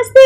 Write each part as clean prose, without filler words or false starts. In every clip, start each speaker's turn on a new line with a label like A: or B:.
A: नमस्ते,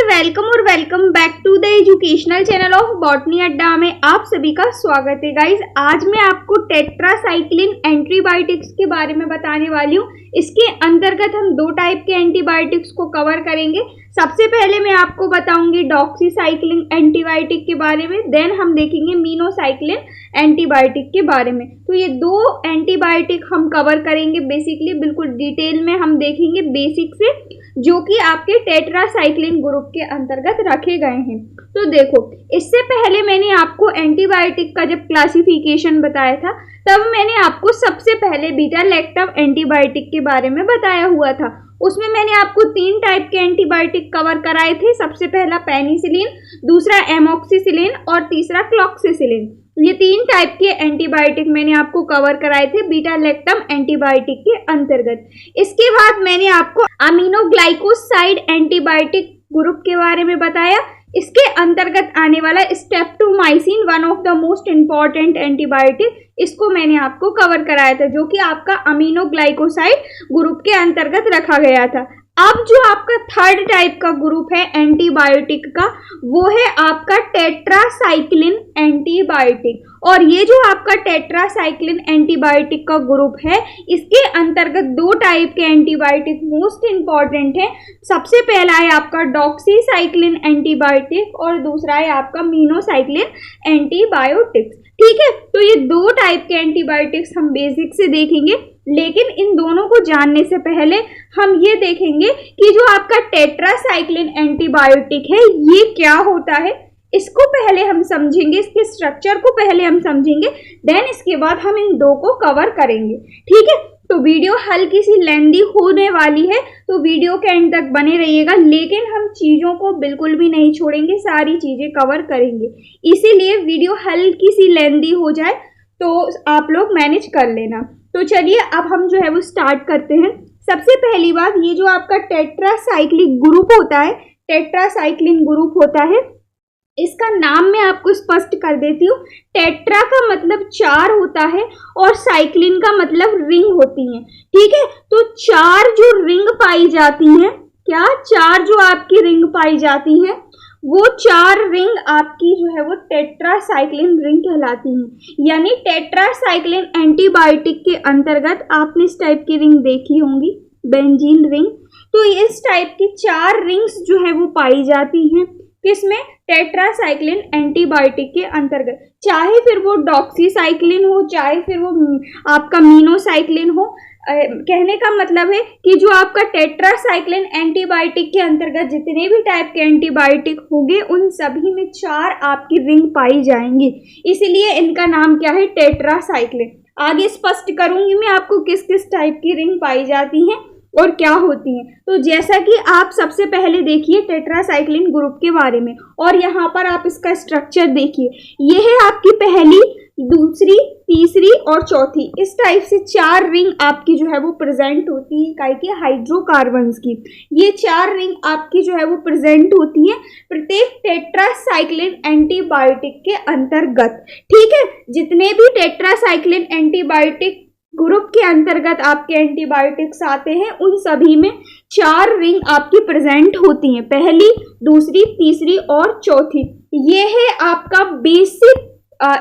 A: welcome back to the educational channel of botany Adda में आप सभी का स्वागत है। गाइज, आज मैं आपको टेट्रासाइक्लिन एंटीबायोटिक्स के बारे में बताने वाली हूँ। इसके अंतर्गत हम दो टाइप के एंटीबायोटिक्स को कवर करेंगे। सबसे पहले मैं आपको बताऊंगी डॉक्सीसाइक्लिन एंटीबायोटिक के बारे में, देन हम देखेंगे मीनोसाइक्लिन एंटीबायोटिक के बारे में। तो ये दो एंटीबायोटिक हम कवर करेंगे बेसिकली, बिल्कुल डिटेल में हम देखेंगे बेसिक से, जो कि आपके टेट्रासाइक्लिन ग्रुप के अंतर्गत रखे गए हैं। तो देखो, इससे पहले मैंने आपको एंटीबायोटिक का जब क्लासिफिकेशन बताया था, तब मैंने आपको सबसे पहले बीटा लैक्टम एंटीबायोटिक के बारे में बताया हुआ था। उसमें मैंने आपको तीन टाइप के एंटीबायोटिक कवर कराए थे। सबसे पहला पेनिसिलिन, दूसरा एमॉक्सिसिलिन और तीसरा क्लॉक्सिसिलिन। ये तीन टाइप के एंटीबायोटिक मैंने आपको कवर कराए थे बीटा लैक्टम एंटीबायोटिक के अंतर्गत। इसके बाद मैंने आपको अमीनोग्लाइकोसाइड एंटीबायोटिक ग्रुप के बारे में बताया। इसके अंतर्गत आने वाला streptomycin, one of the most important antibiotic, इसको मैंने आपको कवर कराया था, जो कि आपका अमीनोग्लाइकोसाइड ग्रुप के अंतर्गत रखा गया था। अब जो आपका थर्ड टाइप का ग्रुप है एंटीबायोटिक का, वो है आपका टेट्रासाइक्लिन एंटीबायोटिक। और ये जो आपका टेट्रासाइक्लिन एंटीबायोटिक का ग्रुप है, इसके अंतर्गत दो टाइप के एंटीबायोटिक मोस्ट इंपॉर्टेंट है। सबसे पहला है आपका डॉक्सीसाइक्लिन एंटीबायोटिक और दूसरा है आपका मीनोसाइक्लिन एंटीबायोटिक्स। ठीक है, तो ये दो टाइप के एंटीबायोटिक्स हम बेसिक से देखेंगे, लेकिन इन दोनों को जानने से पहले हम ये देखेंगे कि जो आपका टेट्रासाइक्लिन एंटीबायोटिक है ये क्या होता है। इसको पहले हम समझेंगे, इसके स्ट्रक्चर को पहले हम समझेंगे, देन इसके बाद हम इन दो को कवर करेंगे। ठीक है, तो वीडियो हल्की सी लेंदी होने वाली है, तो वीडियो के एंड तक बने रहिएगा। लेकिन हम चीज़ों को बिल्कुल भी नहीं छोड़ेंगे, सारी चीज़ें कवर करेंगे। इसीलिए वीडियो हल्की सी लेंदी हो जाए तो आप लोग मैनेज कर लेना। तो चलिए अब हम जो है वो स्टार्ट करते हैं। सबसे पहली बात, ये जो आपका टेट्रासाइक्लिन ग्रुप होता है, टेट्रासाइक्लिन ग्रुप होता है, इसका नाम मैं आपको स्पष्ट कर देती हूँ। टेट्रा का मतलब चार होता है और साइक्लिन का मतलब रिंग होती है। ठीक है, तो चार जो रिंग पाई जाती हैं, क्या चार जो आपकी रिंग पाई जाती हैं, वो चार रिंग आपकी जो है वो टेट्रासाइक्लिन रिंग कहलाती हैं। यानी टेट्रासाइक्लिन एंटीबायोटिक के अंतर्गत आपने इस टाइप की रिंग देखी होंगी, बेंजीन रिंग। तो इस टाइप की चार रिंग्स जो है वो पाई जाती हैं किसमें, टेट्रासाइक्लिन एंटीबायोटिक के अंतर्गत। चाहे फिर वो डॉक्सीसाइक्लिन हो, चाहे फिर वो आपका मीनोसाइक्लिन हो। कहने का मतलब है कि जो आपका टेट्रासाइक्लिन एंटीबायोटिक के अंतर्गत जितने भी टाइप के एंटीबायोटिक होंगे, उन सभी में चार आपकी रिंग पाई जाएंगी। इसीलिए इनका नाम क्या है, टेट्रासाइक्लिन। आगे स्पष्ट करूंगी मैं आपको किस किस टाइप की रिंग पाई जाती हैं और क्या होती हैं। तो जैसा कि आप सबसे पहले देखिए टेट्रासाइक्लिन ग्रुप के बारे में, और यहाँ पर आप इसका स्ट्रक्चर देखिए। ये है आपकी पहली, दूसरी, तीसरी और चौथी, इस टाइप से चार रिंग आपकी जो है वो प्रेजेंट होती है काय के हाइड्रोकार्बन्स की। ये चार रिंग आपकी जो है वो प्रेजेंट होती है प्रत्येक टेट्रासाइक्लिन एंटीबायोटिक के अंतर्गत। ठीक है, जितने भी टेट्रासाइक्लिन एंटीबायोटिक ग्रुप के अंतर्गत आपके एंटीबायोटिक्स आते हैं, उन सभी में चार रिंग आपकी प्रेजेंट होती हैं, पहली, दूसरी, तीसरी और चौथी। ये है आपका बेसिक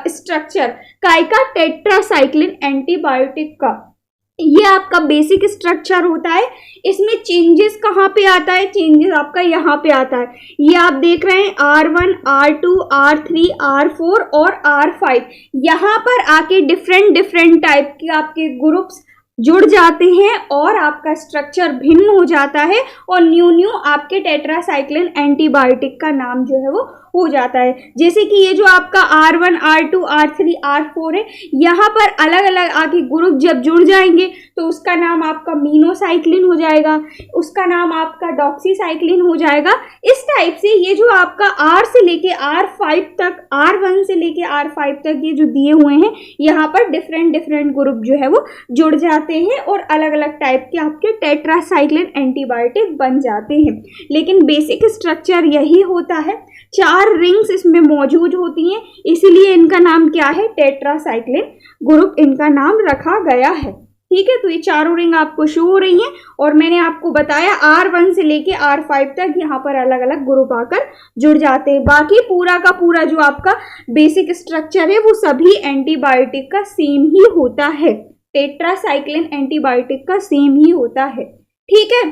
A: स्ट्रक्चर काय का, टेट्रासाइक्लिन एंटीबायोटिक का। ये आपका बेसिक स्ट्रक्चर होता है। इसमें चेंजेस कहाँ पे आता है, चेंजेस आपका यहाँ पे आता है। ये आप देख रहे हैं R1, R2, R3, R4 और R5। यहाँ पर आके डिफरेंट टाइप के आपके ग्रुप्स जुड़ जाते हैं और आपका स्ट्रक्चर भिन्न हो जाता है, और न्यू आपके टेट्रासाइक्लिन एंटीबायोटिक का नाम जो है वो हो जाता है। जैसे कि ये जो आपका R1, R2, R3, R4 है, यहाँ पर अलग अलग आके ग्रुप जब जुड़ जाएंगे तो उसका नाम आपका मीनोसाइक्लिन हो जाएगा, उसका नाम आपका डॉक्सीसाइक्लिन हो जाएगा। इस टाइप से ये जो आपका R से लेके R5 तक, R1 से लेके R5 तक ये जो दिए हुए हैं, यहाँ पर डिफरेंट ग्रुप जो है वो जुड़ जाते हैं और अलग अलग टाइप के आपके टेट्रासाइक्लिन एंटीबायोटिक बन जाते हैं। लेकिन बेसिक स्ट्रक्चर यही होता है, चार रिंग्स इसमें मौजूद होती हैं, इसीलिए इनका नाम क्या है, टेट्रासाइक्लिन ग्रुप इनका नाम रखा गया है। ठीक है, तो ये चारों रिंग आपको शो हो रही हैं और मैंने आपको बताया R1 से लेके R5 तक यहाँ पर अलग अलग ग्रुप आकर जुड़ जाते हैं। बाकी पूरा का पूरा जो आपका बेसिक स्ट्रक्चर है वो सभी एंटीबायोटिक का सेम ही होता है, टेट्रासाइक्लिन एंटीबायोटिक का सेम ही होता है। ठीक है,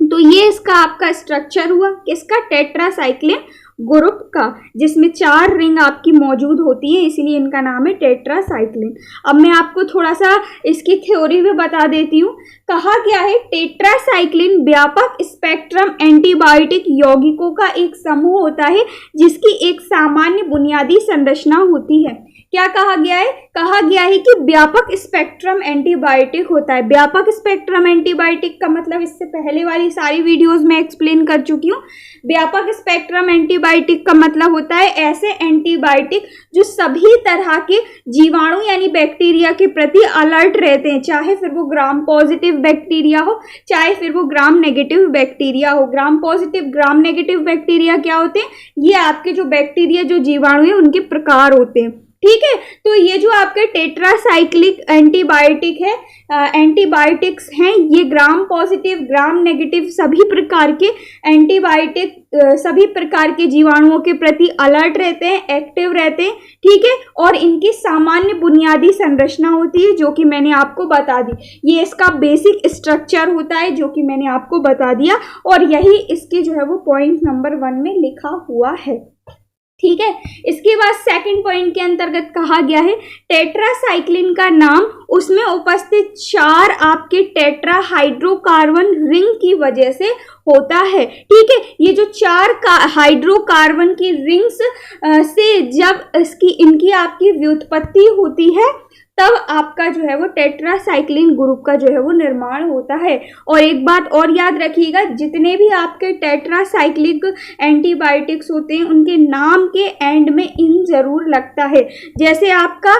A: तो ये इसका आपका स्ट्रक्चर हुआ किसका, टेट्रासाइक्लिन ग्रुप का, जिसमें 4 रिंग आपकी मौजूद होती है, इसीलिए इनका नाम है टेट्रासाइक्लिन। अब मैं आपको थोड़ा सा इसकी थ्योरी भी बता देती हूँ। कहा गया है टेट्रासाइक्लिन व्यापक स्पेक्ट्रम एंटीबायोटिक यौगिकों का एक समूह होता है जिसकी एक सामान्य बुनियादी संरचना होती है। क्या कहा गया है, कहा गया है कि व्यापक स्पेक्ट्रम एंटीबायोटिक होता है। व्यापक स्पेक्ट्रम एंटीबायोटिक का मतलब इससे पहले वाली सारी वीडियोस में एक्सप्लेन कर चुकी हूँ। व्यापक स्पेक्ट्रम एंटीबायोटिक का मतलब होता है ऐसे एंटीबायोटिक जो सभी तरह के जीवाणु यानी बैक्टीरिया के प्रति अलर्ट रहते हैं, चाहे फिर वो ग्राम पॉजिटिव बैक्टीरिया हो चाहे फिर वो ग्राम नेगेटिव बैक्टीरिया हो। Gram positive gram negative bacteria क्या होते हैं, ये आपके जो बैक्टीरिया जो जीवाणु है उनके प्रकार होते हैं। ठीक है, तो ये जो आपके टेट्रासाइक्लिक एंटीबायोटिक है, एंटीबायोटिक्स हैं, ये ग्राम पॉजिटिव ग्राम नेगेटिव सभी प्रकार के एंटीबायोटिक सभी प्रकार के जीवाणुओं के प्रति अलर्ट रहते हैं, एक्टिव रहते हैं। ठीक है, और इनकी सामान्य बुनियादी संरचना होती है जो कि मैंने आपको बता दी। ये इसका बेसिक स्ट्रक्चर होता है जो कि मैंने आपको बता दिया और यही इसके जो है वो पॉइंट नंबर 1 में लिखा हुआ है। ठीक है, इसके बाद सेकंड पॉइंट के अंतर्गत कहा गया है टेट्रासाइक्लिन का नाम उसमें उपस्थित 4 आपके टेट्रा हाइड्रोकार्बन रिंग की वजह से होता है। ठीक है, ये जो 4 हाइड्रोकार्बन की रिंग्स से जब इनकी आपकी व्युत्पत्ति होती है तब आपका जो है वो टेट्रासाइक्लिन ग्रुप का जो है वो निर्माण होता है। और एक बात और याद रखिएगा, जितने भी आपके टेट्रासाइक्लिक एंटीबायोटिक्स होते हैं उनके नाम के एंड में इन जरूर लगता है। जैसे आपका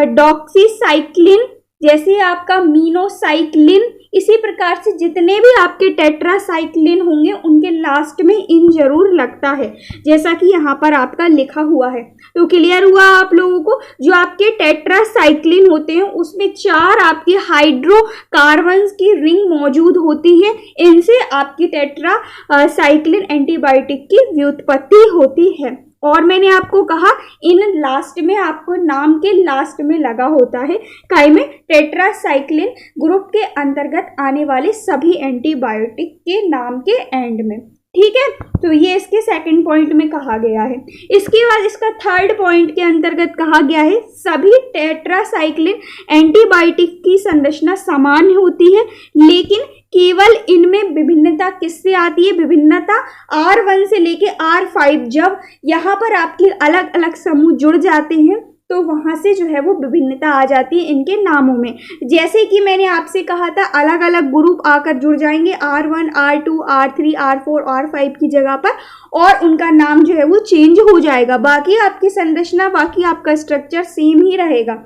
A: डॉक्सीसाइक्लिन, जैसे आपका मीनोसाइक्लिन, इसी प्रकार से जितने भी आपके टेट्रासाइक्लिन होंगे उनके लास्ट में इन जरूर लगता है, जैसा कि यहाँ पर आपका लिखा हुआ है। तो क्लियर हुआ आप लोगों को, जो आपके टेट्रासाइक्लिन होते हैं उसमें 4 आपके हाइड्रोकार्बन्स की रिंग मौजूद होती है, इनसे आपकी टेट्रासाइक्लिन एंटीबायोटिक की व्युत्पत्ति होती है। और मैंने आपको कहा इन लास्ट में आपको नाम के लास्ट में लगा होता है काय में टेट्रासाइक्लिन ग्रुप के अंतर्गत आने वाले सभी एंटीबायोटिक के नाम के एंड में। ठीक है, तो ये इसके सेकंड पॉइंट में कहा गया है। इसके बाद इसका थर्ड पॉइंट के अंतर्गत कहा गया है सभी टेट्रासाइक्लिन एंटीबायोटिक की संरचना समान होती है, लेकिन केवल इनमें विभिन्नता किससे आती है, विभिन्नता R1 से लेके R5 जब यहाँ पर आपके अलग अलग समूह जुड़ जाते हैं तो वहां से जो है वो विभिन्नता आ जाती है इनके नामों में। जैसे कि मैंने आपसे कहा था अलग अलग ग्रुप आकर जुड़ जाएंगे R1 R2 R3 R4 R5 की जगह पर और उनका नाम जो है वो चेंज हो जाएगा, बाकी आपकी संरचना बाकी आपका स्ट्रक्चर सेम ही रहेगा।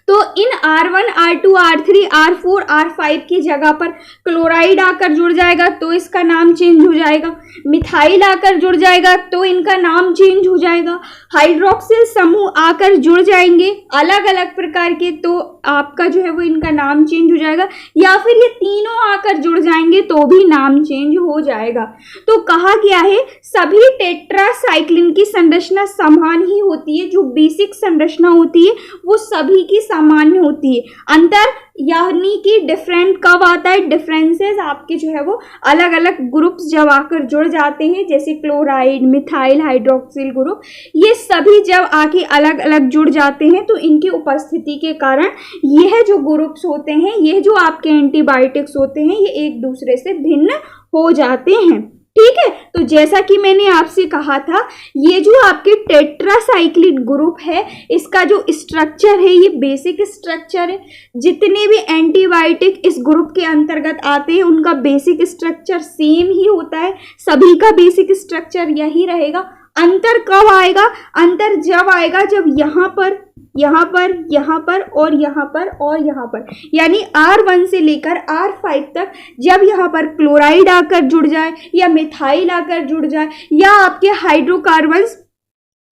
A: तो इन R1 R2 R3 R4 R5 की जगह पर क्लोराइड आकर जुड़ जाएगा तो इसका नाम चेंज हो जाएगा, मिथाइल आकर जुड़ जाएगा तो इनका नाम चेंज हो जाएगा, हाइड्रोक्सिल समूह आकर जुड़ जाएंगे अलग अलग प्रकार के तो आपका जो है वो इनका नाम चेंज हो जाएगा, या फिर ये तीनों आकर जुड़ जाएंगे तो भी नाम चेंज हो जाएगा। तो कहा गया है सभी टेट्रासाइक्लिन की संरचना समान ही होती है, जो बेसिक संरचना होती है वो सभी की सामान्य होती है। अंतर यानी कि डिफरेंट कब आता है, डिफरेंसेस आपके जो है वो अलग अलग ग्रुप्स जब आकर जुड़ जाते हैं, जैसे क्लोराइड मिथाइल हाइड्रोक्सिल ग्रुप, ये सभी जब आके अलग अलग जुड़ जाते हैं तो इनकी उपस्थिति के कारण यह जो ग्रुप्स होते हैं, यह जो आपके एंटीबायोटिक्स होते हैं, ये एक दूसरे से भिन्न हो जाते हैं। ठीक है, तो जैसा कि मैंने आपसे कहा था ये जो आपके टेट्रासाइक्लिन ग्रुप है इसका जो स्ट्रक्चर है ये बेसिक स्ट्रक्चर है। जितने भी एंटीबायोटिक इस ग्रुप के अंतर्गत आते हैं उनका बेसिक स्ट्रक्चर सेम ही होता है, सभी का बेसिक स्ट्रक्चर यही रहेगा। अंतर कब आएगा, अंतर जब आएगा जब यहाँ पर यहाँ पर यहाँ पर और यहाँ पर और यहाँ पर, यानी R1 से लेकर R5 तक जब यहाँ पर क्लोराइड आकर जुड़ जाए या मिथाइल आकर जुड़ जाए या आपके हाइड्रोकार्बन्स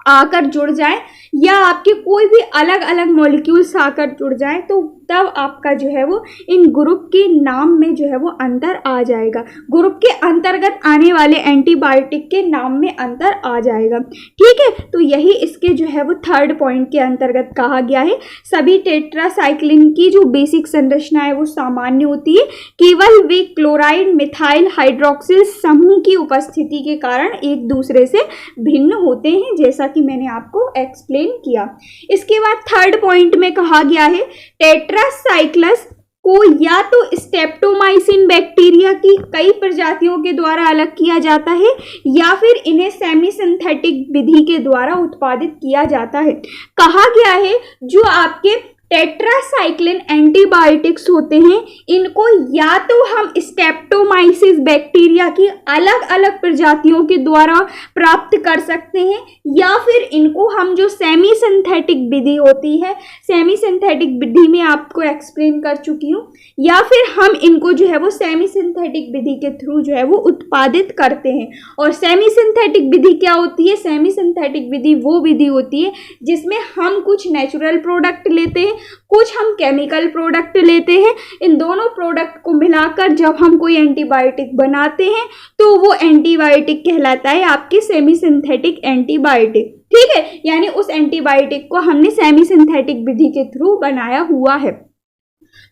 A: आकर जुड़ जाए या आपके कोई भी अलग अलग मॉलिक्यूल्स आकर जुड़ जाए तो तब आपका जो है वो इन ग्रुप के नाम में जो है वो अंतर आ जाएगा, ग्रुप के अंतर्गत आने वाले एंटीबायोटिक के नाम में अंतर आ जाएगा। ठीक है, तो यही इसके जो है वो थर्ड पॉइंट के अंतर्गत कहा गया है। सभी टेट्रासाइक्लिन की जो बेसिक संरचना है वो सामान्य होती है, केवल वे क्लोराइड मिथाइल हाइड्रोक्सिल समूह की उपस्थिति के कारण एक दूसरे से भिन्न होते हैं, जैसा कि मैंने आपको एक्सप्लेन किया। इसके बाद थर्ड पॉइंट में कहा गया है टेट्रासाइक्लस को या तो स्ट्रेप्टोमाइसिन बैक्टीरिया की कई प्रजातियों के द्वारा अलग किया जाता है या फिर इन्हें सेमी सिंथेटिक विधि के द्वारा उत्पादित किया जाता है। कहा गया है जो आपके टेट्रासाइक्लिन एंटीबायोटिक्स होते हैं इनको या तो हम स्ट्रेप्टोमाइसिस बैक्टीरिया की अलग अलग प्रजातियों के द्वारा प्राप्त कर सकते हैं या फिर इनको हम जो सेमी सिंथेटिक विधि होती है, सेमी सिंथेटिक विधि में आपको एक्सप्लेन कर चुकी हूँ, या फिर हम इनको जो है वो सेमी सिंथेटिक विधि के थ्रू जो है वो उत्पादित करते हैं। और सेमी सिंथेटिक विधि क्या होती है? सेमी सिंथेटिक विधि वो विधि होती है जिसमें हम कुछ नेचुरल प्रोडक्ट लेते हैं, कुछ हम केमिकल प्रोडक्ट लेते हैं। इन दोनों प्रोडक्ट को मिलाकर जब हम कोई एंटीबायोटिक बनाते हैं तो वो एंटीबायोटिक कहलाता है आपके सेमी सिंथेटिक एंटीबायोटिक। ठीक है, यानी उस एंटीबायोटिक को हमने सेमी सिंथेटिक विधि के थ्रू बनाया हुआ है।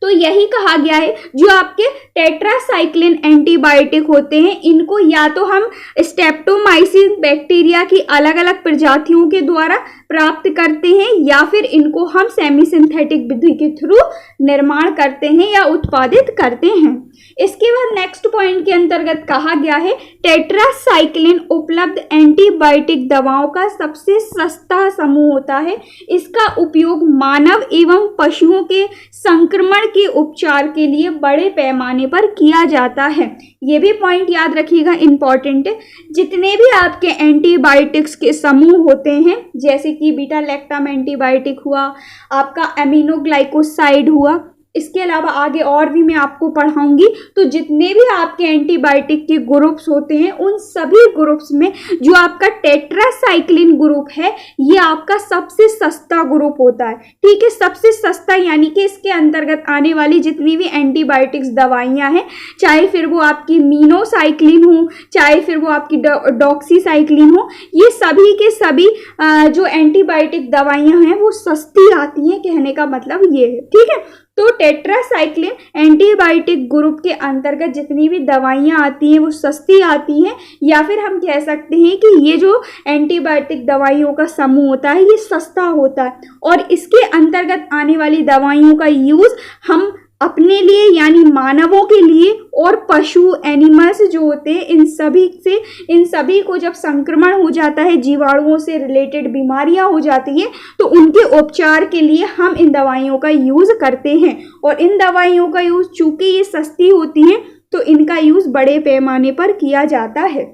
A: तो यही कहा गया है जो आपके टेट्रासाइक्लिन एंटीबायोटिक होते हैं इनको या तो हम स्ट्रेप्टोमाइसिन बैक्टीरिया की अलग अलग प्रजातियों के द्वारा प्राप्त करते हैं या फिर इनको हम सेमी सिंथेटिक विधि के थ्रू निर्माण करते हैं या उत्पादित करते हैं। इसके बाद नेक्स्ट पॉइंट के अंतर्गत कहा गया है टेट्रासाइक्लिन उपलब्ध एंटीबायोटिक दवाओं का सबसे सस्ता समूह होता है। इसका उपयोग मानव एवं पशुओं के संक्रमण के उपचार के लिए बड़े पैमाने पर किया जाता है। ये भी पॉइंट याद रखिएगा, इंपॉर्टेंट है। जितने भी आपके एंटीबायोटिक्स के समूह होते हैं जैसे कि बीटा लैक्टम एंटीबायोटिक हुआ, आपका एमिनोग्लाइकोसाइड हुआ, इसके अलावा आगे और भी मैं आपको पढ़ाऊंगी, तो जितने भी आपके एंटीबायोटिक के ग्रुप्स होते हैं उन सभी ग्रुप्स में जो आपका टेट्रासाइक्लिन ग्रुप है ये आपका सबसे सस्ता ग्रुप होता है। ठीक है, सबसे सस्ता यानी कि इसके अंतर्गत आने वाली जितनी भी एंटीबायोटिक्स दवाइयाँ हैं, चाहे फिर वो आपकी मीनोसाइक्लिन हो, चाहे फिर वो आपकी डॉक्सीसाइक्लिन हो, ये सभी के सभी जो एंटीबायोटिक दवाइयाँ हैं वो सस्ती आती हैं, कहने का मतलब ये है। ठीक है, तो टेट्रासाइक्लिन एंटीबायोटिक ग्रुप के अंतर्गत जितनी भी दवाइयाँ आती हैं वो सस्ती आती हैं, या फिर हम कह सकते हैं कि ये जो एंटीबायोटिक दवाइयों का समूह होता है ये सस्ता होता है और इसके अंतर्गत आने वाली दवाइयों का यूज़ हम अपने लिए यानी मानवों के लिए और पशु एनिमल्स जो होते हैं इन सभी को जब संक्रमण हो जाता है, जीवाणुओं से रिलेटेड बीमारियां हो जाती है, तो उनके उपचार के लिए हम इन दवाइयों का यूज़ करते हैं। और इन दवाइयों का यूज़ चूंकि ये सस्ती होती हैं तो इनका यूज़ बड़े पैमाने पर किया जाता है।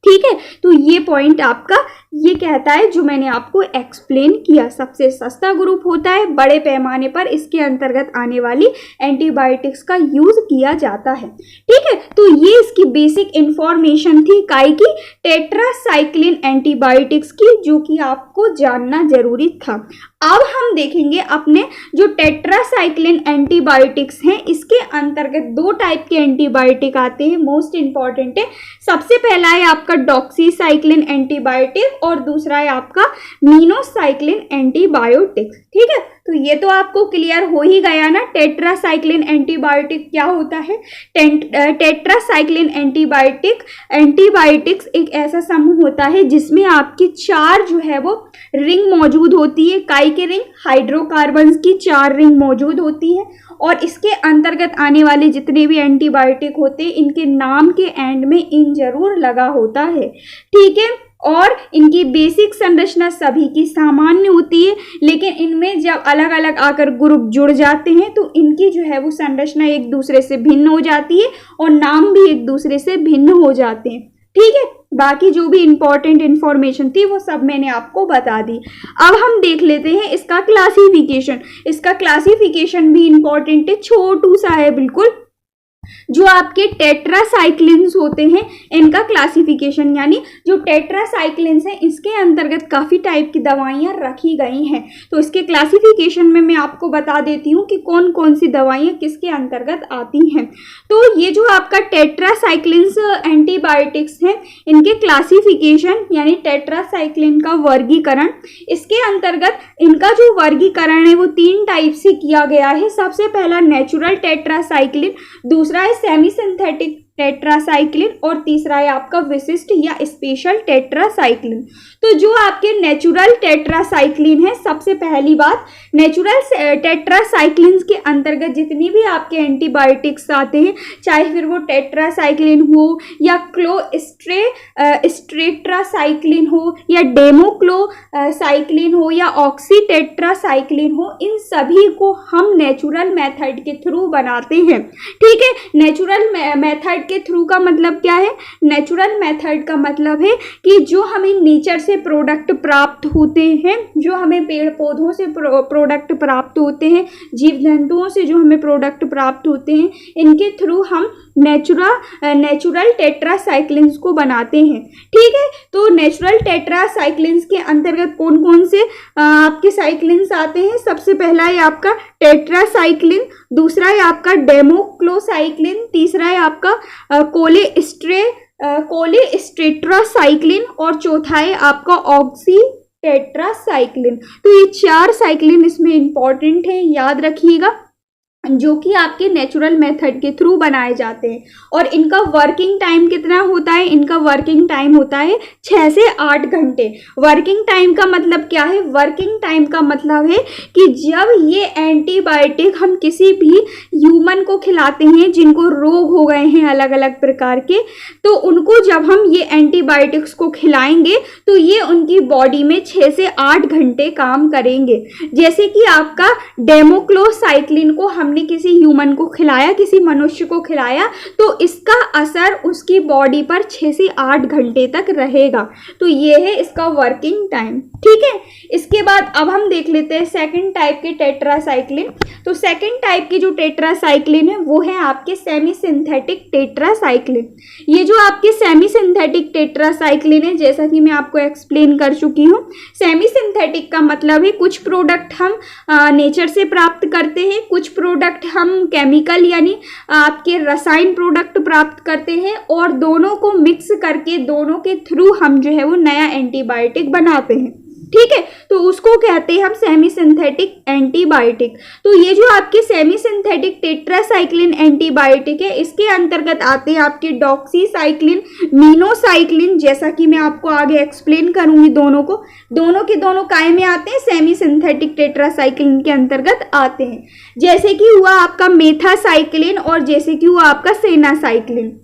A: ठीक है, तो ये पॉइंट आपका ये कहता है जो मैंने आपको एक्सप्लेन किया, सबसे सस्ता ग्रुप होता है, बड़े पैमाने पर इसके अंतर्गत आने वाली एंटीबायोटिक्स का यूज किया जाता है। ठीक है, तो ये इसकी बेसिक इंफॉर्मेशन थी काई की टेट्रासाइक्लिन एंटीबायोटिक्स की, जो कि आपको जानना जरूरी था। अब हम देखेंगे अपने जो टेट्रासाइक्लिन एंटीबायोटिक्स हैं इसके अंतर्गत दो टाइप के एंटीबायोटिक आते हैं, मोस्ट इंपॉर्टेंट है। सबसे पहला है आपका डॉक्सीसाइक्लिन एंटीबायोटिक और दूसरा है आपका मीनोसाइक्लिन एंटीबायोटिक। ठीक है, तो ये तो आपको क्लियर हो ही गया ना टेट्रासाइक्लिन एंटीबायोटिक क्या होता है। टेट्रासाइक्लिन एंटीबायोटिक्स एक ऐसा समूह होता है जिसमें आपकी 4 जो है वो रिंग मौजूद होती है, काई के रिंग, हाइड्रोकार्बन्स की 4 रिंग मौजूद होती है और इसके अंतर्गत आने वाले जितने भी एंटीबायोटिक होते हैं इनके नाम के एंड में इन जरूर लगा होता है। ठीक है, और इनकी बेसिक संरचना सभी की सामान्य होती है, लेकिन इनमें जब अलग अलग आकर ग्रुप जुड़ जाते हैं तो इनकी जो है वो संरचना एक दूसरे से भिन्न हो जाती है और नाम भी एक दूसरे से भिन्न हो जाते हैं। ठीक है, बाकी जो भी इंपॉर्टेंट इंफॉर्मेशन थी वो सब मैंने आपको बता दी। अब हम देख लेते हैं इसका क्लासिफिकेशन। इसका क्लासिफिकेशन भी इंपॉर्टेंट है, छोटू सा है बिल्कुल। जो आपके टेट्रासाइक्लिन्स होते हैं इनका क्लासिफिकेशन, यानी जो टेट्रासाइक्लिन्स हैं इसके अंतर्गत काफ़ी टाइप की दवाइयाँ रखी गई हैं। तो इसके क्लासिफिकेशन में मैं आपको बता देती हूँ कि कौन कौन सी दवाइयाँ किसके अंतर्गत आती हैं। तो ये जो आपका टेट्रासाइक्लिन्स एंटीबायोटिक्स हैं इनके क्लासिफिकेशन यानी टेट्रासाइक्लिन का वर्गीकरण, इसके अंतर्गत इनका जो वर्गीकरण है वो 3 टाइप से किया गया है। सबसे पहला नेचुरल टेट्रासाइक्लिन, दूसरा है सेमी सिंथेटिक टेट्रासाइक्लिन और तीसरा है आपका विशिष्ट या स्पेशल टेट्रासाइक्लिन। तो जो आपके नेचुरल टेट्रासाइक्लिन है, सबसे पहली बात, नेचुरल टेट्रासाइक्लिन के अंतर्गत जितनी भी आपके एंटीबायोटिक्स आते हैं, चाहे फिर वो टेट्रासाइक्लिन हो या क्लोस्ट्रेट्रासाइक्लिन हो या डेमोक्लोसाइक्लिन हो या ऑक्सीटेट्रासाइक्लिन हो, इन सभी को हम नेचुरल मेथड के थ्रू बनाते हैं। ठीक है, नेचुरल मेथड के थ्रू का मतलब क्या है? नेचुरल मेथड का मतलब है कि जो हमें नेचर से प्रोडक्ट प्राप्त होते हैं, जो हमें पेड़ पौधों से प्रोडक्ट प्राप्त होते हैं, जीव जंतुओं से जो हमें प्रोडक्ट प्राप्त होते हैं, इनके थ्रू हम नेचुरल टेट्रासाइक्लिन्स को बनाते हैं। ठीक है, तो नेचुरल टेट्रासाइक्लिन्स के अंतर्गत कौन कौन से आपके साइक्लिन्स आते हैं? सबसे पहला है आपका टेट्रासाइक्लिन, दूसरा है आपका डेमोक्लोसाइक्लिन, तीसरा है आपका कोलेस्ट्रेट्रासाइक्लिन और चौथा है आपका ऑक्सीटेट्रासाइक्लिन। तो ये 4 साइक्लिन इसमें इंपॉर्टेंट है, याद रखिएगा, जो कि आपके नेचुरल मेथड के थ्रू बनाए जाते हैं। और इनका वर्किंग टाइम कितना होता है? इनका वर्किंग टाइम होता है 6 से 8 घंटे। वर्किंग टाइम का मतलब क्या है? वर्किंग टाइम का मतलब है कि जब ये एंटीबायोटिक हम किसी भी ह्यूमन को खिलाते हैं जिनको रोग हो गए हैं अलग अलग प्रकार के, तो उनको जब हम ये एंटीबायोटिक्स को खिलाएंगे तो ये उनकी बॉडी में 6 से 8 घंटे काम करेंगे। जैसे कि आपका डेमोक्लोसाइक्लिन को हमने किसी ह्यूमन को खिलाया, किसी मनुष्य को खिलाया, तो इसका असर उसकी बॉडी पर 6 से 8 घंटे तक रहेगा। तो ये है इसका वर्किंग टाइम। ठीक है, इसके बाद अब हम देख लेते हैं सेकंड टाइप के टेट्रासाइक्लिन। तो सेकंड टाइप की जो टेट्रासाइक्लिन है वो है आपके सेमी सिंथेटिक टेट्रासाइक्लिन। ये जो आपके सेमी सिंथेटिक टेट्रासाइक्लिन है, जैसा कि मैं आपको एक्सप्लेन कर चुकी हूँ, सेमी सिंथेटिक का मतलब है कुछ प्रोडक्ट हम नेचर से प्राप्त करते हैं, कुछ प्रोडक्ट हम केमिकल यानी आपके रसायन प्रोडक्ट प्राप्त करते हैं, और दोनों को मिक्स करके दोनों के थ्रू हम जो है वो नया एंटीबायोटिक बनाते हैं। ठीक है, तो उसको कहते हैं हम सेमी सिंथेटिक एंटीबायोटिक। तो ये जो आपके सेमी सिंथेटिक टेट्रासाइक्लिन एंटीबायोटिक है, इसके अंतर्गत आते हैं आपके डॉक्सीसाइक्लिन, मीनोसाइक्लिन, जैसा कि मैं आपको आगे एक्सप्लेन करूंगी। दोनों के दोनों काय में आते हैं, सेमी सिंथेटिक टेट्रासाइक्लिन के अंतर्गत आते हैं। जैसे कि हुआ आपका मेथासाइक्लिन और जैसे कि हुआ आपका सेनासाइक्लिन।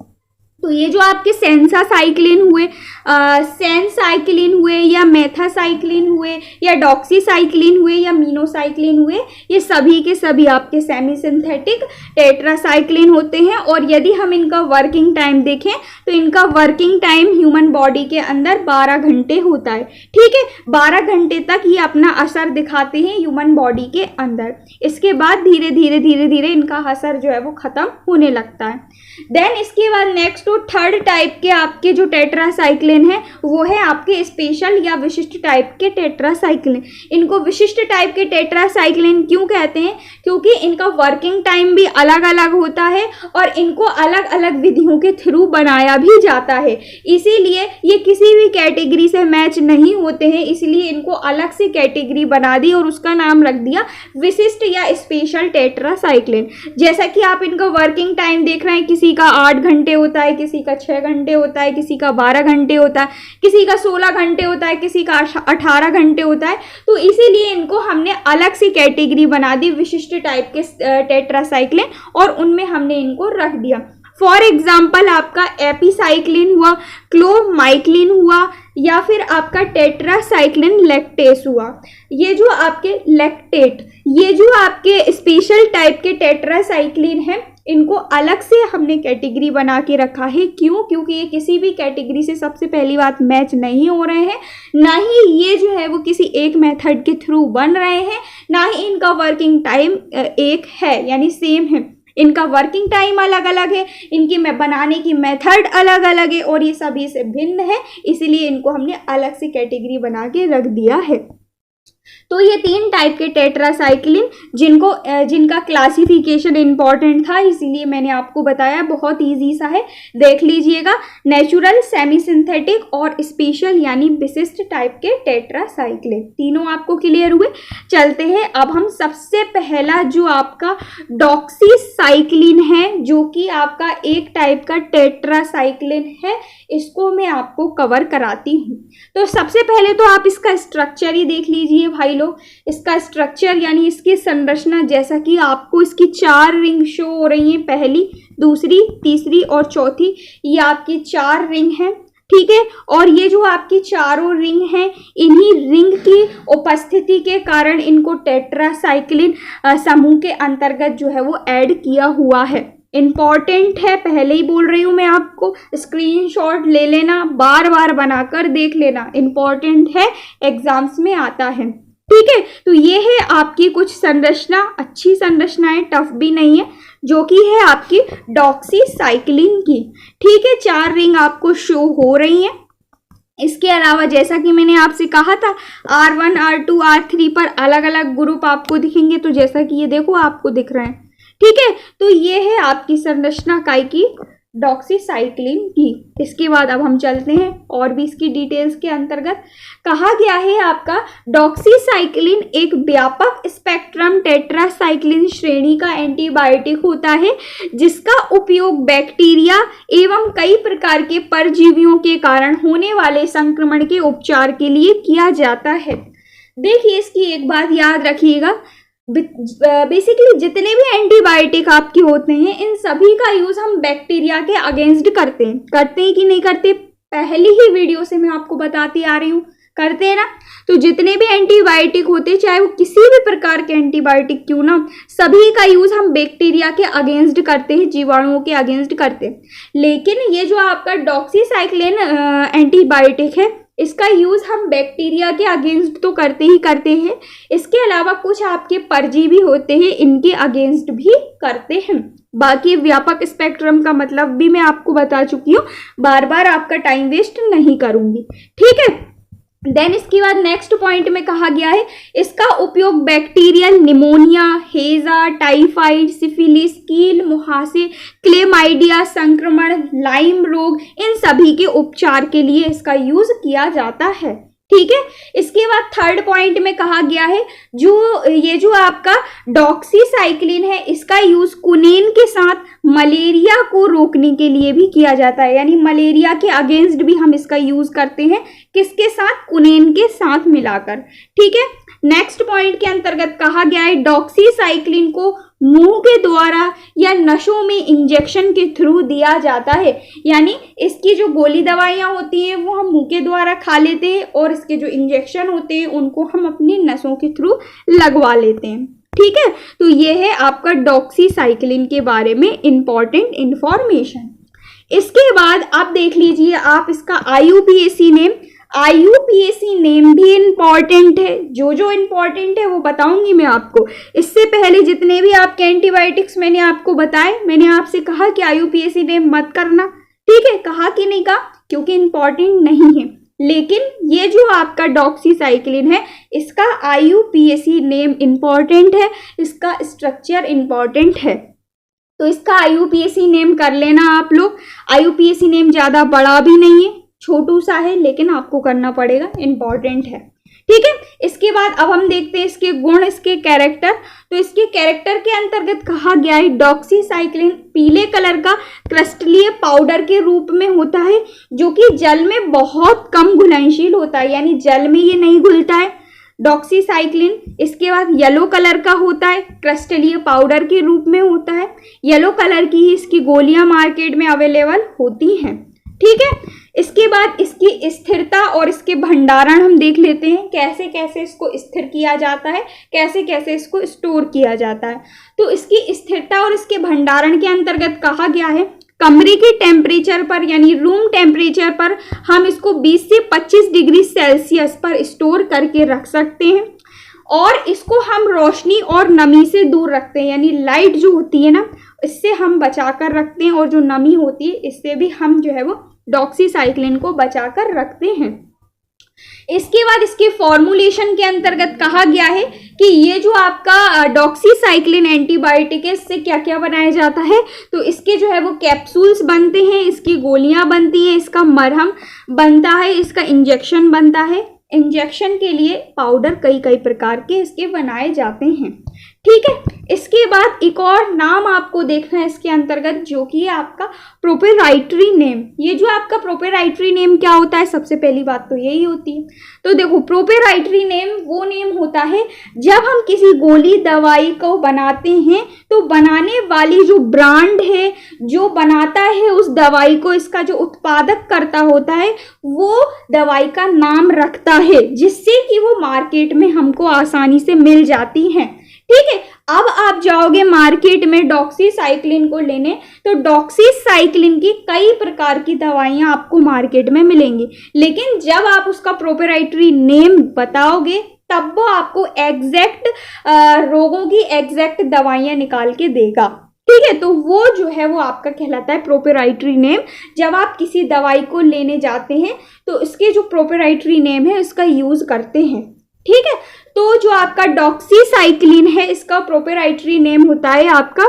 A: तो ये जो आपके सेंसासाइक्लिन हुए, सेनसाइक्लिन हुए या मेथासाइक्लिन हुए या डॉक्सीसाइक्लिन हुए या मीनोसाइक्लिन हुए, ये सभी के सभी आपके सेमी सिंथेटिक टेट्रासाइक्लिन होते हैं। और यदि हम इनका वर्किंग टाइम देखें तो इनका वर्किंग टाइम ह्यूमन बॉडी के अंदर 12 घंटे होता है। ठीक है, 12 घंटे तक ये अपना असर दिखाते हैं ह्यूमन बॉडी के अंदर। इसके बाद धीरे धीरे इनका असर जो है वो खत्म होने लगता है। देन इसके बाद नेक्स्ट थर्ड टाइप के आपके जो टेट्रासाइक्लिन है वो है आपके स्पेशल या विशिष्ट टाइप के टेट्रासाइक्लिन। इनको विशिष्ट टाइप के टेट्रासाइक्लिन क्यों कहते हैं? क्योंकि इनका वर्किंग टाइम भी अलग अलग होता है और इनको अलग अलग विधियों के थ्रू बनाया भी जाता है। इसीलिए ये किसी भी कैटेगरी से मैच नहीं होते हैं, इसलिए इनको अलग से कैटेगरी बना दी और उसका नाम रख दिया विशिष्ट या स्पेशल टेट्रासाइक्लिन। जैसा कि आप इनका वर्किंग टाइम देख रहे हैं, किसी का 8 घंटे होता है, किसी का 6 घंटे होता है, किसी का 12 घंटे होता है, किसी का 16 घंटे होता है, किसी का 18 घंटे होता है। तो इसीलिए इनको हमने अलग सी कैटेगरी बना दी विशिष्ट टाइप के टेट्रासाइक्लिन और उनमें हमने इनको रख दिया। फॉर एग्जाम्पल आपका एपिसाइक्लिन हुआ, क्लोमाइक्लिन हुआ या फिर आपका टेट्रासाइक्लिन लैक्टेस हुआ। ये जो आपके लैक्टेट, ये जो आपके स्पेशल टाइप के टेट्रासाइक्लिन है, इनको अलग से हमने कैटेगरी बना के रखा है। क्यों? क्योंकि ये किसी भी कैटेगरी से सबसे पहली बात मैच नहीं हो रहे हैं, ना ही ये जो है वो किसी एक मेथड के थ्रू बन रहे हैं, ना ही इनका वर्किंग टाइम एक है यानी सेम है। इनका वर्किंग टाइम अलग अलग है, इनकी बनाने की मेथड अलग अलग है और ये सभी से भिन्न है, इसीलिए इनको हमने अलग से कैटेगरी बना के रख दिया है। तो ये 3 टाइप के टेट्रासाइक्लिन जिनका क्लासिफिकेशन इंपॉर्टेंट था, इसीलिए मैंने आपको बताया, बहुत इजी सा है, देख लीजिएगा। नेचुरल, सेमी सिंथेटिक और स्पेशल यानी विशिष्ट टाइप के टेट्रासाइक्लिन, तीनों आपको क्लियर हुए। चलते हैं अब हम सबसे पहला जो आपका डॉक्सीसाइक्लिन है, जो कि आपका एक टाइप का टेट्रासाइक्लिन है, इसको मैं आपको कवर कराती हूँ। तो सबसे पहले तो आप इसका स्ट्रक्चर ही देख लीजिए भाई लोग। इसका स्ट्रक्चर यानी इसकी संरचना, जैसा कि आपको इसकी 4 रिंग शो हो रही हैं, पहली, दूसरी, तीसरी और चौथी, ये आपकी 4 रिंग हैं, ठीक है। और ये जो आपकी चारों रिंग हैं, इन्हीं रिंग की उपस्थिति के कारण इनको टेट्रासाइक्लिन समूह के अंतर्गत जो है वो ऐड किया हुआ है। इंपॉर्टेंट है, पहले ही बोल रही हूँ मैं आपको, स्क्रीनशॉट ले लेना, बार बार बनाकर देख लेना, इंपॉर्टेंट है, एग्जाम्स में आता है, ठीक है। तो ये है आपकी कुछ संरचना, अच्छी संरचना है, टफ भी नहीं है, जो कि है आपकी डॉक्सीसाइक्लिन की, ठीक है। 4 रिंग आपको शो हो रही हैं। इसके अलावा जैसा कि मैंने आपसे कहा था, R1, R2, R3 पर अलग अलग ग्रुप आपको दिखेंगे, तो जैसा कि ये देखो आपको दिख रहे हैं, ठीक है। तो ये है आपकी संरचना काय की, डॉक्सीसाइक्लिन की। इसके बाद अब हम चलते हैं और भी इसकी डिटेल्स के अंतर्गत। कहा गया है आपका डॉक्सीसाइक्लिन एक व्यापक स्पेक्ट्रम टेट्रासाइक्लिन श्रेणी का एंटीबायोटिक होता है, जिसका उपयोग बैक्टीरिया एवं कई प्रकार के परजीवियों के कारण होने वाले संक्रमण के उपचार के लिए किया जाता है। देखिए, इसकी एक बात याद रखिएगा, बेसिकली जितने भी एंटीबायोटिक आपके होते हैं, इन सभी का यूज हम बैक्टीरिया के अगेंस्ट करते हैं कि नहीं करते, पहली ही वीडियो से मैं आपको बताती आ रही हूँ, करते हैं ना। तो जितने भी एंटीबायोटिक होते हैं, चाहे वो किसी भी प्रकार के एंटीबायोटिक क्यों ना, सभी का यूज हम बैक्टीरिया के अगेंस्ट करते हैं, जीवाणुओं के अगेंस्ट करते हैं। लेकिन ये जो आपका डॉक्सीसाइक्लिन एंटीबायोटिक है, इसका यूज हम बैक्टीरिया के अगेंस्ट तो करते ही करते हैं, इसके अलावा कुछ आपके परजीवी होते हैं, इनके अगेंस्ट भी करते हैं। बाकी व्यापक स्पेक्ट्रम का मतलब भी मैं आपको बता चुकी हूँ, बार बार आपका टाइम वेस्ट नहीं करूंगी, ठीक है। देन इसके बाद नेक्स्ट पॉइंट में कहा गया है, इसका उपयोग बैक्टीरियल निमोनिया, हेजा, टाइफाइड, सिफिलिस, कील मुहासे, क्लेमाइडिया संक्रमण, लाइम रोग, इन सभी के उपचार के लिए इसका यूज किया जाता है, ठीक है। इसके बाद थर्ड पॉइंट में कहा गया है, ये जो आपका डॉक्सीसाइक्लिन है, इसका यूज कुनेन के साथ मलेरिया को रोकने के लिए भी किया जाता है, यानी मलेरिया के अगेंस्ट भी हम इसका यूज करते हैं, किसके साथ, कुनेन के साथ मिलाकर, ठीक है। नेक्स्ट पॉइंट के अंतर्गत कहा गया है, डॉक्सीसाइक्लिन को मुंह के द्वारा या नसों में इंजेक्शन के थ्रू दिया जाता है, यानी इसकी जो गोली दवाइयाँ होती हैं वो हम मुंह के द्वारा खा लेते हैं, और इसके जो इंजेक्शन होते हैं उनको हम अपनी नसों के थ्रू लगवा लेते हैं, ठीक है। तो ये है आपका डॉक्सीसाइक्लिन के बारे में इंपॉर्टेंट इंफॉर्मेशन। इसके बाद आप देख लीजिए, आप इसका IUPAC नेम भी इंपॉर्टेंट है, जो इंपॉर्टेंट है वो बताऊंगी मैं आपको। इससे पहले जितने भी आपके एंटीबायोटिक्स मैंने आपको बताए, मैंने आपसे कहा कि IUPAC नेम मत करना, ठीक है, कहा कि नहीं कहा, क्योंकि इंपॉर्टेंट नहीं है। लेकिन ये जो आपका डॉक्सीसाइक्लिन है, इसका IUPAC नेम इंपॉर्टेंट है, इसका स्ट्रक्चर इंपॉर्टेंट है, तो इसका IUPAC नेम कर लेना आप लोग। IUPAC नेम ज्यादा बड़ा भी नहीं है, छोटू सा है, लेकिन आपको करना पड़ेगा, इंपॉर्टेंट है, ठीक है। इसके बाद अब हम देखते हैं इसके गुण, इसके कैरेक्टर। तो इसके कैरेक्टर के अंतर्गत कहा गया है, डॉक्सीसाइक्लिन पीले कलर का क्रिस्टलीय पाउडर के रूप में होता है, जो कि जल में बहुत कम घुलनशील होता है, यानी जल में ये नहीं घुलता है डॉक्सीसाइक्लिन। इसके बाद येलो कलर का होता है, क्रिस्टलीय पाउडर के रूप में होता है, येलो कलर की ही इसकी गोलियां मार्केट में अवेलेबल होती हैं, ठीक है। इसके बाद इसकी स्थिरता और इसके भंडारण हम देख लेते हैं, कैसे कैसे इसको स्थिर किया जाता है, कैसे कैसे इसको स्टोर किया जाता है। तो इसकी स्थिरता और इसके भंडारण के अंतर्गत कहा गया है, कमरे के टेम्परेचर पर यानी रूम टेम्परेचर पर हम इसको 20 से 25 डिग्री सेल्सियस पर स्टोर करके रख सकते हैं, और इसको हम रोशनी और नमी से दूर रखते हैं, यानी लाइट जो होती है ना इससे हम बचा कर रखते हैं, और जो नमी होती है इससे भी हम जो है वो डॉक्सीसाइक्लिन को बचा कर रखते हैं। इसके बाद इसके फॉर्मुलेशन के अंतर्गत कहा गया है कि ये जो आपका डॉक्सीसाइक्लिन एंटीबायोटिक है इससे क्या क्या बनाया जाता है, तो इसके जो है वो कैप्सूल्स बनते हैं, इसकी गोलियां बनती हैं, इसका मरहम बनता है, इसका इंजेक्शन बनता है। इंजेक्शन के लिए पाउडर कई प्रकार के इसके बनाए जाते हैं। ठीक है, इसके बाद एक और नाम आपको देखना है इसके अंतर्गत, जो कि है आपका प्रोप्राइटरी नेम। ये जो आपका प्रोप्राइटरी नेम क्या होता है, सबसे पहली बात तो यही होती है। तो देखो, प्रोप्राइटरी नेम वो नेम होता है जब हम किसी गोली दवाई को बनाते हैं तो बनाने वाली जो ब्रांड है, जो बनाता है उस दवाई को, इसका जो उत्पादक करता होता है वो दवाई का नाम रखता है, जिससे कि वो मार्केट में हमको आसानी से मिल जाती है। ठीक है, अब आप जाओगे मार्केट में डॉक्सीसाइक्लिन को लेने, तो डॉक्सीसाइक्लिन की कई प्रकार की दवाइयां आपको मार्केट में मिलेंगी, लेकिन जब आप उसका प्रोप्राइटरी नेम बताओगे तब वो आपको एग्जैक्ट रोगों की एग्जैक्ट दवाइयां निकाल के देगा। ठीक है, तो वो जो है वो आपका कहलाता है प्रोप्राइटरी नेम। जब आप किसी दवाई को लेने जाते हैं तो इसके जो प्रोप्राइटरी नेम है इसका यूज करते हैं। ठीक है, तो जो आपका डॉक्सीसाइक्लिन है इसका प्रोप्राइटरी नेम होता है आपका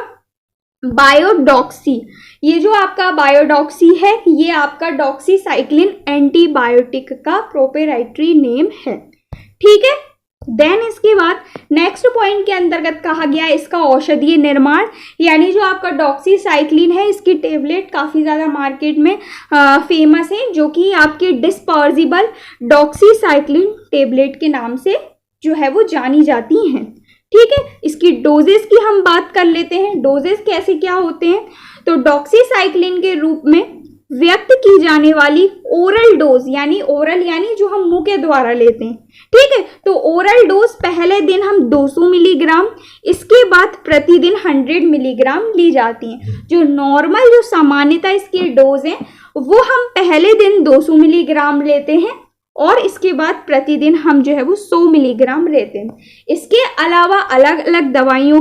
A: बायोडॉक्सी। ये जो आपका बायोडॉक्सी है ये आपका डॉक्सीसाइक्लिन एंटीबायोटिक का प्रोप्राइटरी नेम है। ठीक है, देन इसके बाद नेक्स्ट पॉइंट के अंतर्गत कहा गया है इसका औषधीय निर्माण, यानी जो आपका डॉक्सीसाइक्लिन है इसकी टेबलेट काफ़ी ज़्यादा मार्केट में फेमस है, जो कि आपके डिस्पोजेबल डॉक्सीसाइक्लिन टेबलेट के नाम से जो है वो जानी जाती हैं। ठीक है, इसकी डोजेस की हम बात कर लेते हैं। डोजेस कैसे क्या होते हैं, तो डॉक्सीसाइक्लिन के रूप में व्यक्त की जाने वाली ओरल डोज, यानी ओरल यानी जो हम मुंह के द्वारा लेते हैं। ठीक है, तो ओरल डोज पहले दिन हम 200 मिलीग्राम, इसके बाद प्रतिदिन 100 मिलीग्राम ली जाती हैं। जो नॉर्मल जो सामान्यतः इसकी डोज है वो हम पहले दिन 200 मिलीग्राम लेते हैं और इसके बाद प्रतिदिन हम जो है वो 100 मिलीग्राम लेते हैं। इसके अलावा अलग अलग दवाइयों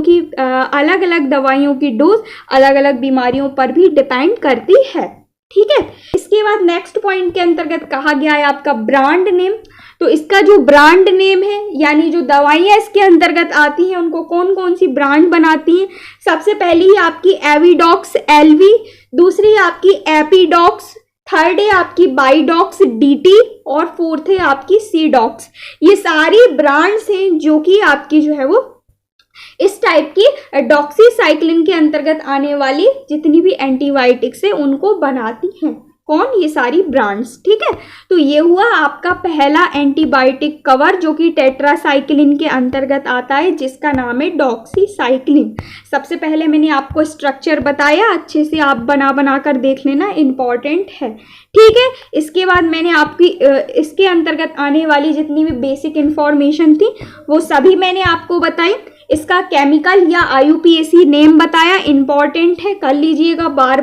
A: की डोज अलग अलग बीमारियों पर भी डिपेंड करती है। ठीक है, इसके बाद नेक्स्ट पॉइंट के अंतर्गत कहा गया है आपका ब्रांड नेम। तो इसका जो ब्रांड नेम है, यानी जो दवाइयाँ इसके अंतर्गत आती हैं उनको कौन कौन सी ब्रांड बनाती हैं, सबसे पहली है आपकी एविडॉक्स एलवी, दूसरी आपकी एपीडॉक्स, थर्ड है आपकी बाइडॉक्स डीटी और फोर्थ है आपकी सीडॉक्स। ये सारी ब्रांड्स हैं जो कि आपकी जो है वो इस टाइप की डॉक्सीसाइक्लिन के अंतर्गत आने वाली जितनी भी एंटीबायोटिक्स है उनको बनाती हैं। कौन, ये सारी ब्रांड्स। ठीक है, तो ये हुआ आपका पहला एंटीबायोटिक कवर जो कि टेट्रासाइक्लिन के अंतर्गत आता है, जिसका नाम है डॉक्सीसाइक्लिन। सबसे पहले मैंने आपको स्ट्रक्चर बताया, अच्छे से आप बना कर देख लेना, इंपॉर्टेंट है। ठीक है, इसके बाद मैंने आपकी इसके अंतर्गत आने वाली जितनी भी बेसिक इंफॉर्मेशन थी वो सभी मैंने आपको बताई। इसका केमिकल या IUPAC नेम बताया, इंपॉर्टेंट है, कर लीजिएगा, बार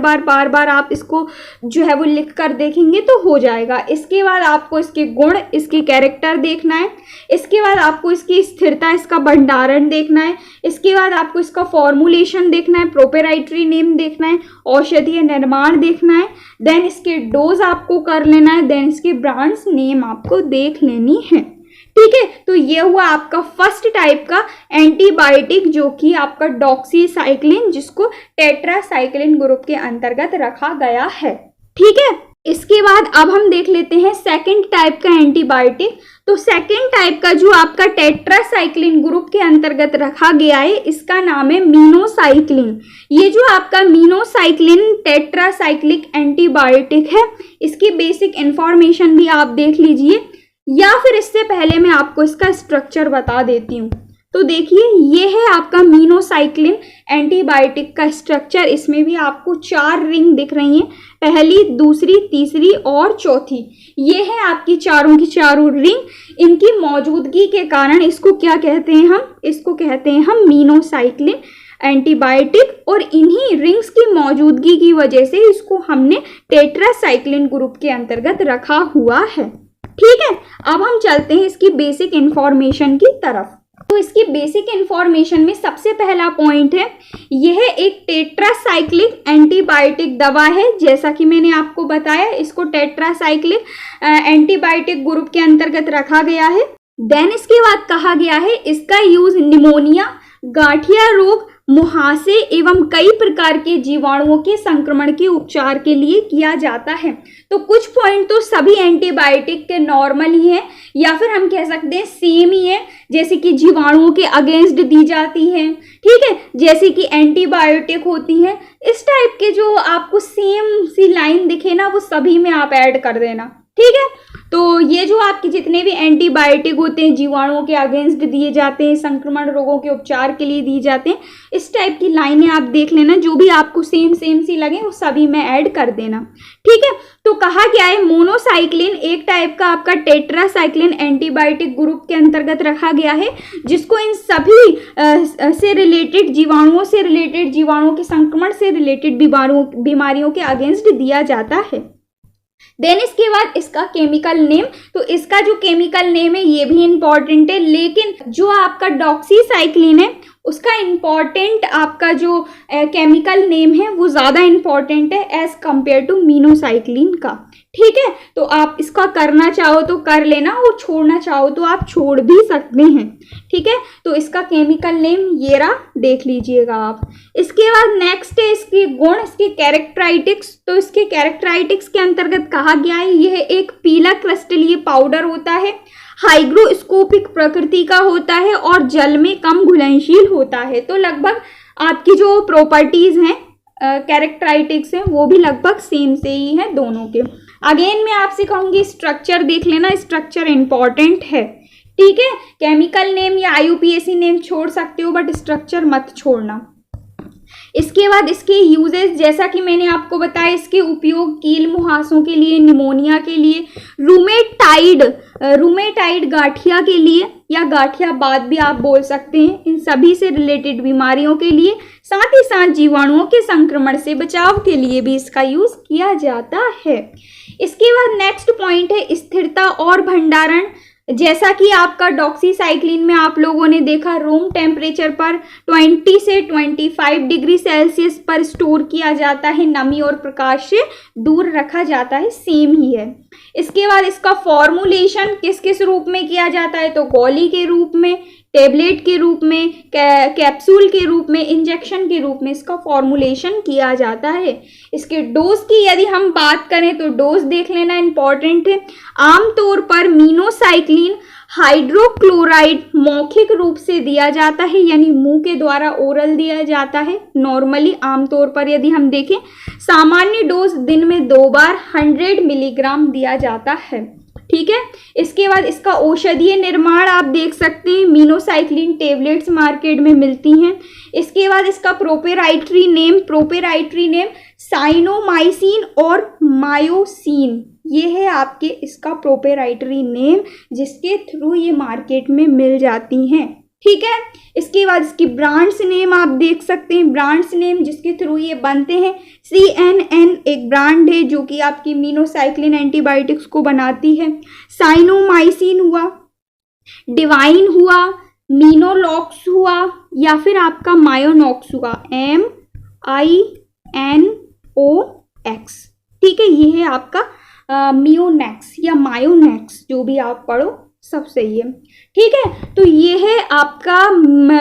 A: बार आप इसको जो है वो लिख कर देखेंगे तो हो जाएगा। इसके बाद आपको इसके गुण, इसकी कैरेक्टर देखना है। इसके बाद आपको इसकी स्थिरता, इसका भंडारण देखना है। इसके बाद आपको इसका फॉर्मुलेशन देखना है, प्रोप्राइटरी नेम देखना है, औषधीय निर्माण देखना है, देन इसके डोज आपको कर लेना है, देन इसके ब्रांड्स नेम आपको देख लेनी है। ठीक है, तो ये हुआ आपका फर्स्ट टाइप का एंटीबायोटिक जो कि आपका डॉक्सीसाइक्लिन, जिसको टेट्रासाइक्लिन ग्रुप के अंतर्गत रखा गया है। ठीक है, इसके बाद अब हम देख लेते हैं सेकंड टाइप का एंटीबायोटिक। तो सेकंड टाइप का जो आपका टेट्रासाइक्लिन ग्रुप के अंतर्गत रखा गया है इसका नाम है मीनोसाइक्लिन। ये जो आपका मीनोसाइक्लिन टेट्रासाइक्लिक एंटीबायोटिक है, इसकी बेसिक इंफॉर्मेशन भी आप देख लीजिए, या फिर इससे पहले मैं आपको इसका स्ट्रक्चर बता देती हूँ। तो देखिए, ये है आपका मीनोसाइक्लिन एंटीबायोटिक का स्ट्रक्चर। इसमें भी आपको 4 रिंग दिख रही हैं, पहली, दूसरी, तीसरी और चौथी। ये है आपकी चारों की चारों रिंग। इनकी मौजूदगी के कारण इसको क्या कहते हैं इसको कहते हैं हम मीनोसाइक्लिन एंटीबायोटिक, और इन्हीं रिंग्स की मौजूदगी की वजह से इसको हमने टेट्रासाइक्लिन ग्रुप के अंतर्गत रखा हुआ है। ठीक है, अब हम चलते हैं इसकी बेसिक इंफॉर्मेशन की तरफ। तो इसकी बेसिक इंफॉर्मेशन में सबसे पहला पॉइंट है, यह एक टेट्रासाइक्लिक एंटीबायोटिक दवा है। जैसा कि मैंने आपको बताया, इसको टेट्रासाइक्लिक एंटीबायोटिक ग्रुप के अंतर्गत रखा गया है। देन इसके बाद कहा गया है इसका यूज निमोनिया, गांठिया रोग, मुहासे एवं कई प्रकार के जीवाणुओं के संक्रमण के उपचार के लिए किया जाता है। तो कुछ पॉइंट तो सभी एंटीबायोटिक के नॉर्मल ही है, या फिर हम कह सकते हैं सेम ही है, जैसे कि जीवाणुओं के अगेंस्ट दी जाती हैं, ठीक है, जैसे कि एंटीबायोटिक होती हैं। इस टाइप के जो आपको सेम सी लाइन दिखे ना, वो सभी में आप ऐड कर देना, ठीक है। तो ये जो आपके जितने भी एंटीबायोटिक होते हैं, जीवाणुओं के अगेंस्ट दिए जाते हैं, संक्रमण रोगों के उपचार के लिए दिए जाते हैं, इस टाइप की लाइनें आप देख लेना, जो भी आपको सेम सी लगे वो सभी में ऐड कर देना, ठीक है। तो कहा गया है मोनोसाइक्लिन एक टाइप का आपका टेट्रासाइक्लिन एंटीबायोटिक ग्रुप के अंतर्गत रखा गया है, जिसको इन सभी से रिलेटेड जीवाणुओं के संक्रमण से रिलेटेड बीमारियों के अगेंस्ट दिया जाता है। देन इसके बाद इसका केमिकल नेम, तो इसका जो केमिकल नेम है ये भी इंपॉर्टेंट है, लेकिन जो आपका डॉक्सीसाइक्लिन है उसका इंपॉर्टेंट आपका जो केमिकल नेम है वो ज़्यादा इंपॉर्टेंट है एज कंपेयर टू मीनोसाइक्लिन का, ठीक है। तो आप इसका करना चाहो तो कर लेना और छोड़ना चाहो तो आप छोड़ भी सकते हैं, ठीक है। तो इसका केमिकल नेम ये रहा, देख लीजिएगा आप। इसके बाद नेक्स्ट है इसके गुण, इसके कैरेक्टराइटिक्स। तो इसके कैरेक्टराइटिक्स के अंतर्गत कहा गया है यह एक पीला क्रिस्टलीय पाउडर होता है, हाइग्रोस्कोपिक प्रकृति का होता है और जल में कम घुलनशील होता है। तो लगभग आपकी जो प्रॉपर्टीज हैं कैरेक्टराइटिक्स हैं वो भी लगभग सेम से ही है दोनों के। अगेन मैं आपसे कहूँगी स्ट्रक्चर देख लेना, स्ट्रक्चर इंपॉर्टेंट है, ठीक है। केमिकल नेम या IUPAC नेम छोड़ सकते हो बट स्ट्रक्चर मत छोड़ना। इसके बाद इसके यूजेस, जैसा कि मैंने आपको बताया, इसके उपयोग कील मुहासों के लिए, निमोनिया के लिए, रूमेटाइड गांठिया के लिए या गांठियाबाद भी आप बोल सकते हैं, इन सभी से रिलेटेड बीमारियों के लिए, साथ ही साथ जीवाणुओं के संक्रमण से बचाव के लिए भी इसका यूज किया जाता है। इसके बाद नेक्स्ट पॉइंट है स्थिरता और भंडारण। जैसा कि आपका डॉक्सीसाइक्लिन में आप लोगों ने देखा रूम टेम्परेचर पर 20 से 25 डिग्री सेल्सियस पर स्टोर किया जाता है, नमी और प्रकाश से दूर रखा जाता है, सेम ही है। इसके बाद इसका फॉर्मुलेशन किस किस रूप में किया जाता है, तो गोली के रूप में, टेबलेट के रूप में, कैप्सूल के रूप में, इंजेक्शन के रूप में इसका फॉर्मुलेशन किया जाता है। इसके डोज की यदि हम बात करें तो डोज देख लेना इंपॉर्टेंट है। आमतौर पर मीनोसाइक्लिन हाइड्रोक्लोराइड मौखिक रूप से दिया जाता है, यानी मुंह के द्वारा ओरल दिया जाता है। नॉर्मली आमतौर पर यदि हम देखें सामान्य डोज दिन में 2 बार 100 मिलीग्राम दिया जाता है, ठीक है। इसके बाद इसका औषधीय निर्माण आप देख सकते हैं, मीनोसाइक्लिन टेबलेट्स मार्केट में मिलती हैं। इसके बाद इसका प्रोपेराइटरी नेम साइनोमाइसिन और मायोसिन, ये है आपके इसका प्रोपेराइटरी नेम, जिसके थ्रू ये मार्केट में मिल जाती हैं, ठीक है। इसके बाद इसकी ब्रांड्स नेम आप देख सकते हैं, ब्रांड्स नेम जिसके थ्रू ये बनते हैं। CNN एक ब्रांड है जो कि आपकी मीनोसाइक्लिन एंटीबायोटिक्स को बनाती है। साइनोमाइसिन हुआ, डिवाइन हुआ, मीनोलॉक्स हुआ या फिर आपका मायोनॉक्स हुआ, MINOX, ठीक है। ये है आपका मियोनेक्स या मायोनेक्स, जो भी आप पढ़ो सब सही है, ठीक है। तो ये है आपका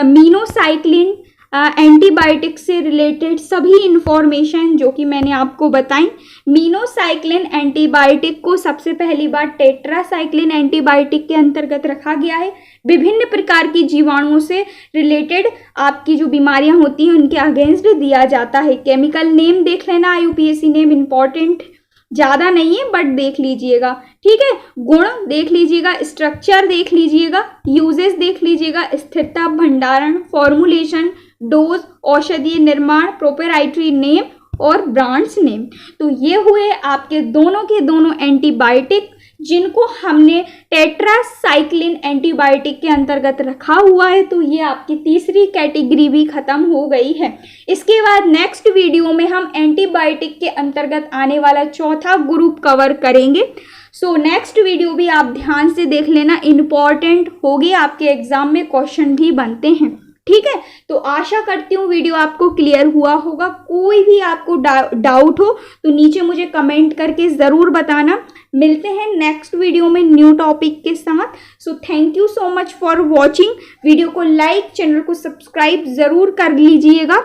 A: मीनोसाइक्लिन एंटीबायोटिक से रिलेटेड सभी इंफॉर्मेशन जो कि मैंने आपको बताई। मीनोसाइक्लिन एंटीबायोटिक को सबसे पहली बार टेट्रासाइक्लिन एंटीबायोटिक के अंतर्गत रखा गया है। विभिन्न प्रकार की जीवाणुओं से रिलेटेड आपकी जो बीमारियां होती हैं उनके अगेंस्ट दिया जाता है। केमिकल नेम देख लेना, IUPAC नेम इंपॉर्टेंट ज़्यादा नहीं है बट देख लीजिएगा, ठीक है। गुण देख लीजिएगा, स्ट्रक्चर देख लीजिएगा, यूजेस देख लीजिएगा, स्थिरता, भंडारण, फॉर्मुलेशन, डोज, औषधीय निर्माण, प्रोपेराइटरी नेम और ब्रांड्स नेम। तो ये हुए आपके दोनों के दोनों एंटीबायोटिक जिनको हमने टेट्रासाइक्लिन एंटीबायोटिक के अंतर्गत रखा हुआ है। तो ये आपकी तीसरी कैटेगरी भी खत्म हो गई है। इसके बाद नेक्स्ट वीडियो में हम एंटीबायोटिक के अंतर्गत आने वाला चौथा ग्रुप कवर करेंगे। सो नेक्स्ट वीडियो भी आप ध्यान से देख लेना, इम्पॉर्टेंट होगी, आपके एग्जाम में क्वेश्चन भी बनते हैं। ठीक है, तो आशा करती हूँ वीडियो आपको क्लियर हुआ होगा। कोई भी आपको डाउट हो तो नीचे मुझे कमेंट करके ज़रूर बताना। मिलते हैं नेक्स्ट वीडियो में न्यू टॉपिक के साथ। So thank you so much for watching. Video को लाइक, चैनल को सब्सक्राइब ज़रूर कर लीजिएगा।